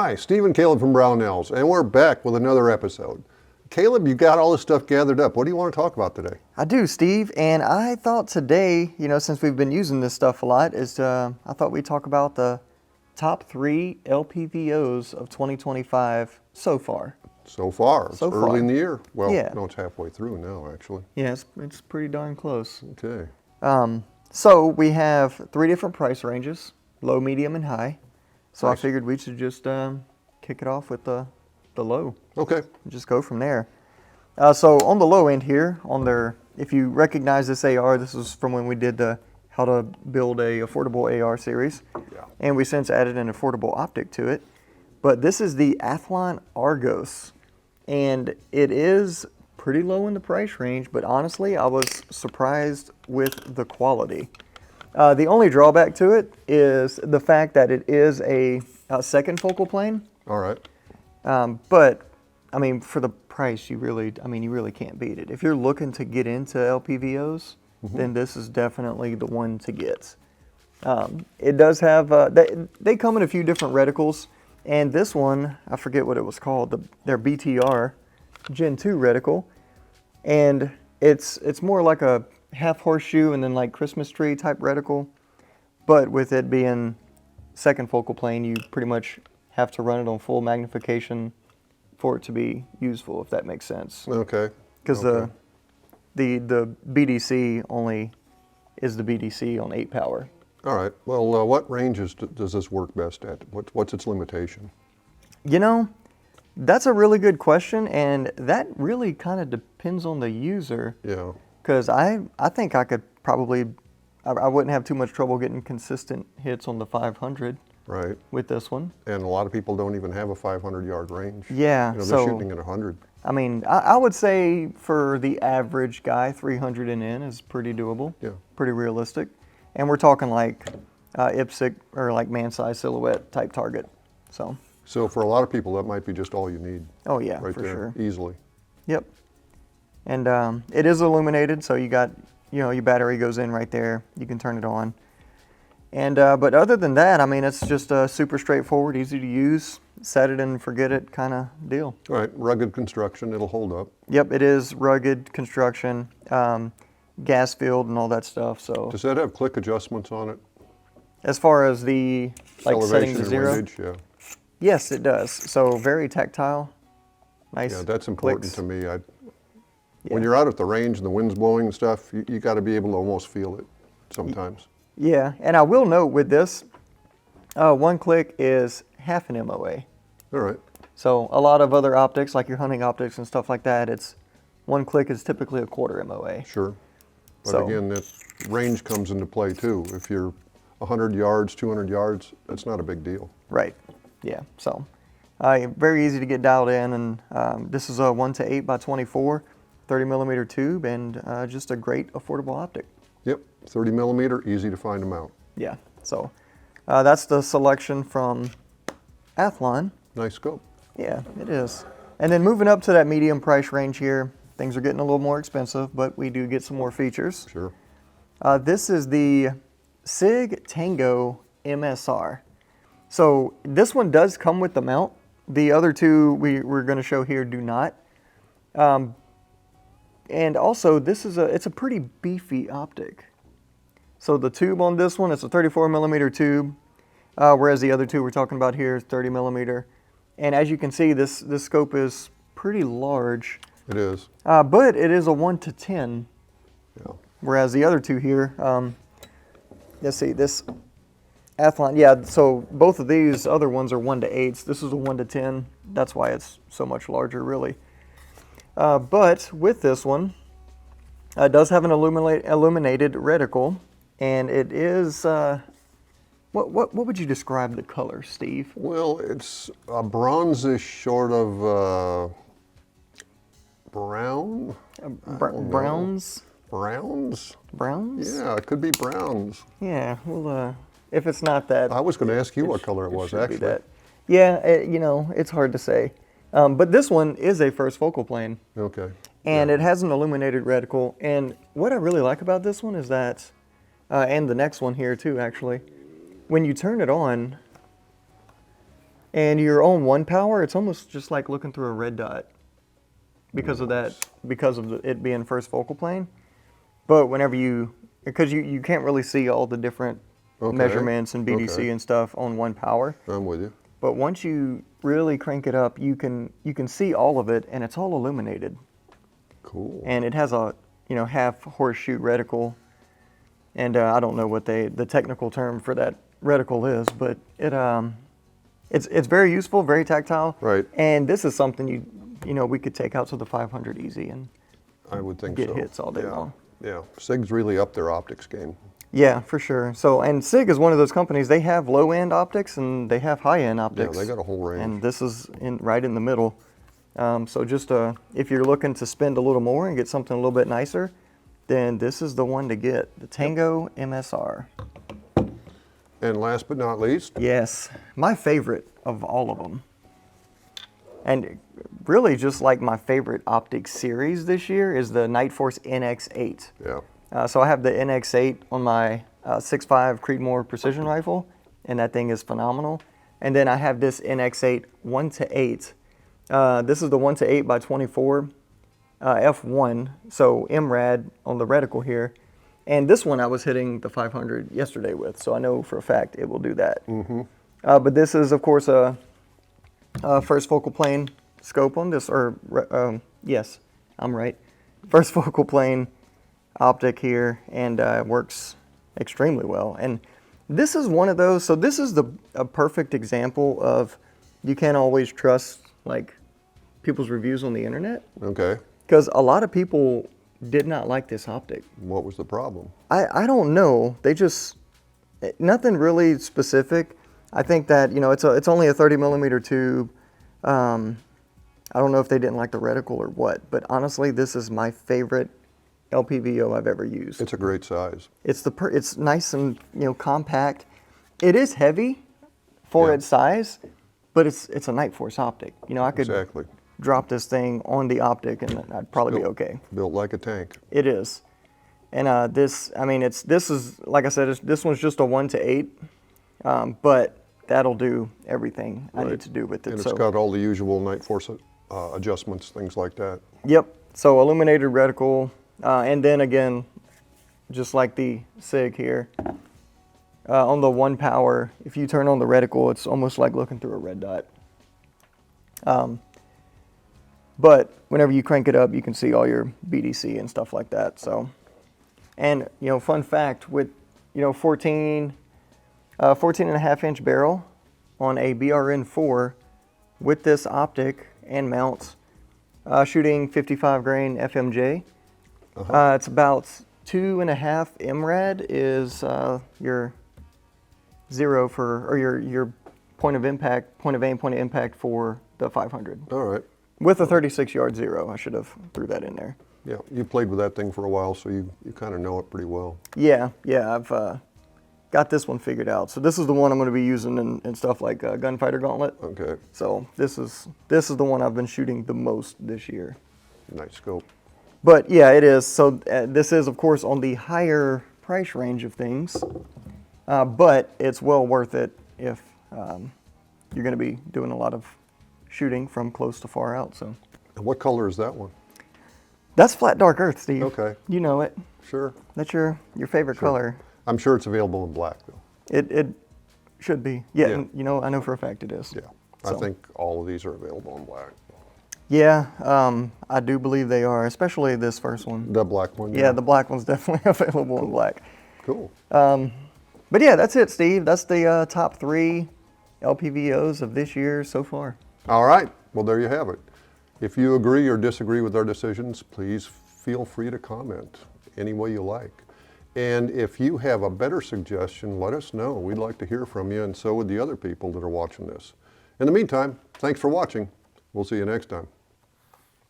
Hi, Steve and Caleb from Brownells, and we're back with another episode. Caleb, you got all this stuff gathered up. What do you want to talk about today? I do, Steve, and I thought today, since we've been using this stuff a lot, I thought we'd talk about the top 3 LPVOs of 2025 so far. So far. It's So early far. in the year. Well, Yeah. no, it's halfway through now, actually. Yeah, it's pretty darn close. Okay. So we have 3 different price ranges, low, medium, and high. So Nice. I figured we should just kick it off with the low. Okay. And just go from there. So on the low end here, if you recognize this AR, this is from when we did the how to build a affordable AR series. Yeah. And we since added an affordable optic to it. But this is the Athlon Argos. And it is pretty low in the price range, but honestly, I was surprised with the quality. The only drawback to it is the fact that it is a second focal plane. All right. But I mean, for the price, you really can't beat it. If you're looking to get into LPVOs, then this is definitely the one to get. It does have they come in a few different reticles, and this one, I forget what it was called, their BTR Gen 2 reticle, and it's more like a half horseshoe and then like Christmas tree type reticle, but with it being second focal plane, you pretty much have to run it on full magnification for it to be useful, if that makes sense. Okay. Because Okay. the BDC only is the BDC on 8 power. All right. Well, what ranges does this work best at? What's its limitation? That's a really good question, and that really kind of depends on the user. Yeah. Because I think I could probably, I wouldn't have too much trouble getting consistent hits on the 500 Right. with this one. And a lot of people don't even have a 500-yard range. Yeah, They're so shooting at 100. I mean, I would say for the average guy, 300 and in is pretty doable. Yeah. Pretty realistic. And we're talking like IPSC or like man-size silhouette type target. So for a lot of people, that might be just all you need. Oh yeah, right for there, sure. easily. Yep. And it is illuminated, so you got, your battery goes in right there. You can turn it on. And but other than that, I mean, it's just a super straightforward, easy to use, set it and forget it kind of deal. All right, rugged construction, it'll hold up. Yep, it is rugged construction, gas filled and all that stuff. So Does that have click adjustments on it? as far as the like setting Elevation to and zero, windage, yeah. yes, it does. So very tactile, nice. Yeah, that's important clicks. to me. Yeah. When you're out at the range and the wind's blowing and stuff, you got to be able to almost feel it sometimes. Yeah, and I will note with this, one click is half an MOA. All right. So a lot of other optics, like your hunting optics and stuff like that, it's one click is typically a quarter MOA. Sure. But So- again, that range comes into play too. If you're 100 yards, 200 yards, that's not a big deal. Right. Yeah. So very easy to get dialed in, and this is a 1:8 by 24, 30 millimeter tube, and just a great affordable optic. Yep, 30 millimeter, easy to find them out. Yeah. So that's the selection from Athlon. Nice scope. Yeah, it is. And then moving up to that medium price range here, things are getting a little more expensive, but we do get some more features. Sure. This is the SIG Tango MSR. So this one does come with the mount. The other two we're going to show here do not. And also, it's a pretty beefy optic. So the tube on this one, it's a 34 millimeter tube, whereas the other two we're talking about here is 30 millimeter. And as you can see, this scope is pretty large, It is. but it is a 1:10. Yeah. Whereas the other two here, let's see, this Athlon, yeah, so both of these other ones are 1:8. This is a 1:10. That's why it's so much larger, really. But with this one, it does have an illuminated reticle, and it is, what would you describe the color, Steve? Well, it's a bronzish sort of brown. Browns? Browns? Browns? Yeah, it could be browns. Yeah, well, if it's not that. I was going to ask you what color it was, should be actually. that. Yeah, it's hard to say. But this one is a first focal plane. Okay. And it has an illuminated reticle. And what I really like about this one is that, and the next one here too, actually, when you turn it on, And you're on 1 power, it's almost just like looking through a red dot because of that, because of it being first focal plane. But whenever because you can't really see all the different measurements and BDC and stuff on 1 power. I'm with you. But once you really crank it up, you can see all of it, and it's all illuminated. Cool. And it has a half horseshoe reticle, and I don't know what the technical term for that reticle is, but it's very useful, very tactile. Right. And this is something we could take out to the 500 easy and I would think get so. hits all day long. Yeah. SIG's really up their optics game. Yeah, for sure. So, and SIG is one of those companies, they have low-end optics and they have high-end optics. Yeah, they got a whole range. And this is right in the middle. So just if you're looking to spend a little more and get something a little bit nicer, then this is the one to get, the Tango MSR. And last but not least, Yes, my favorite of all of them. And really just like my favorite optic series this year is the Nightforce NX8. yeah. So I have the NX8 on my 6.5 Creedmoor precision rifle, and that thing is phenomenal. And then I have this NX8 1:8. This is the 1:8 by 24 f1, so MRAD on the reticle here. And this one I was hitting the 500 yesterday with, so I know for a fact it will do that. Mm-hmm. But this is, of course, a first focal plane scope on this, or yes, I'm right. First focal plane optic here, and works extremely well. And this is one of those, so this is a perfect example of you can't always trust like people's reviews on the internet, Okay. because a lot of people did not like this optic. What was the problem? I don't know, they just, nothing really specific. I think that it's only a 30 millimeter tube. I don't know if they didn't like the reticle or what, but honestly this is my favorite LPVO I've ever used. It's a great size. It's nice and compact. It is heavy for Yeah. its size, but it's a Nightforce optic. I could Exactly. drop this thing on the optic and I'd probably be okay. Built like a tank. It is, and this is like I said, this one's just a 1:8, but that'll do everything I need to do with it. And so it's got all the usual Nightforce adjustments, things like that. yep. So illuminated reticle. And then again, just like the SIG here, on the 1 power, if you turn on the reticle, it's almost like looking through a red dot. But whenever you crank it up, you can see all your BDC and stuff like that. So, and fun fact, with 14 and a half inch barrel on a BRN4 with this optic and mounts, shooting 55 grain FMJ. It's about 2.5 MRAD is your zero for, or your point of impact, point of aim, point of impact for the 500. All right. With a 36-yard zero, I should have threw that in there. Yeah, you played with that thing for a while, so you kind of know it pretty well. Yeah, I've got this one figured out. So this is the one I'm going to be using in stuff like Gunfighter Gauntlet. Okay. So this is the one I've been shooting the most this year. Nice scope. But yeah, it is. So this is, of course, on the higher price range of things, but it's well worth it if you're going to be doing a lot of shooting from close to far out. So. And what color is that one? That's flat dark earth, Steve. Okay. You know it. Sure. That's your favorite color. I'm sure it's available in black, though. It should be. Yeah, Yeah. and, I know for a fact it is. Yeah. So. I think all of these are available in black. Yeah, I do believe they are, especially this first one. The black one? Yeah, the black one's definitely available in black. Cool. But yeah, that's it, Steve. That's the top 3 LPVOs of this year so far. All right. Well, there you have it. If you agree or disagree with our decisions, please feel free to comment any way you like. And if you have a better suggestion, let us know. We'd like to hear from you, and so would the other people that are watching this. In the meantime, thanks for watching. We'll see you next time.